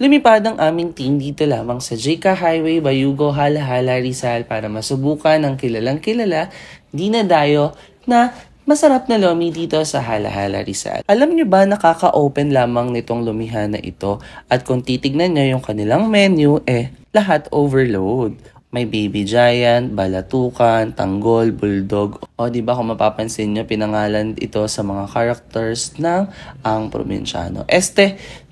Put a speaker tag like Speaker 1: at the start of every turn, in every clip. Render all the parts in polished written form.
Speaker 1: Lumipad ang aming team dito lamang sa JK Highway, Bayugo, Hala-Hala, Rizal para masubukan ang kilalang-kilala, dinadayo na masarap na lomi dito sa Hala-Hala, Rizal. Alam nyo ba nakaka-open lamang nitong lumihan na ito at kung titignan nyo yung kanilang menu, lahat overload. May baby giant, balatukan, tanggol, bulldog. O di ba kung mapapansin nyo, pinangalan ito sa mga characters ng ang probinsyano.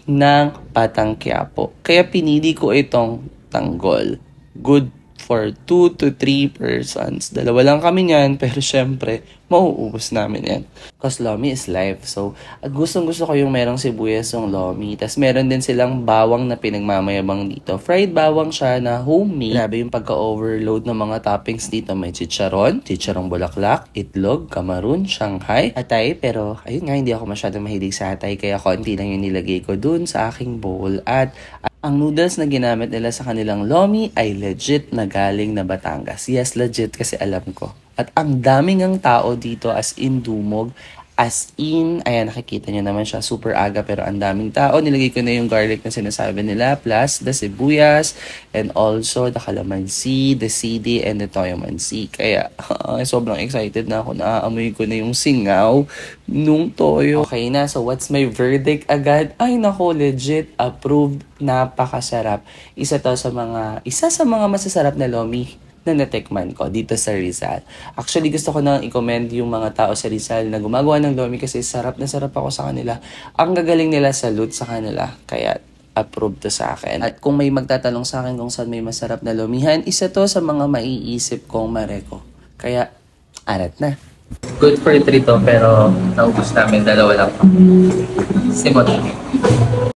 Speaker 1: Ng Batang Quiapo. Kaya pinili ko itong tanggol. Good for 2 to 3 persons. Dalawa lang kami niyan, pero syempre, mauubos namin yan. Because lomi is life. So, gustong-gusto ko yung merong sibuyas yung lomi. Tapos meron din silang bawang na pinagmamayabang dito. Fried bawang siya na homemade. Grabe yung pagka-overload ng mga toppings dito. May chicharong bulaklak, itlog, kamaron, Shanghai, atay. Pero, ayun nga, hindi ako masyadong mahilig sa atay. Kaya konti lang yung nilagay ko dun sa aking bowl. At ang noodles na ginamit nila sa kanilang lomi ay legit na galing na Batangas. Yes, legit kasi alam ko. At ang daming ang tao dito as in dumog. As in, ayan nakikita nyo naman siya super aga pero ang daming tao. Nilagay ko na yung garlic na sinasabi nila plus the sibuyas and also the calamansi, the sidi and the toyo mansi. Kaya sobrang excited na ako. Naaamoy ko na yung singaw nung toyo. Okay na, so what's my verdict agad? Ay nako, legit approved, napakasarap. Isa sa mga masasarap na lomi na natikman ko dito sa Rizal. Actually, gusto ko na i-commend yung mga tao sa Rizal na gumagawa ng lomi kasi sarap na sarap ako sa kanila. Ang gagaling nila, salute sa kanila. Kaya, approved to sa akin. At kung may magtatanong sa akin kung saan may masarap na lomihan, isa to sa mga maiisip kong mareko. Kaya, arat na. Good for 3 to, pero naubos namin, 2 lang. Simot.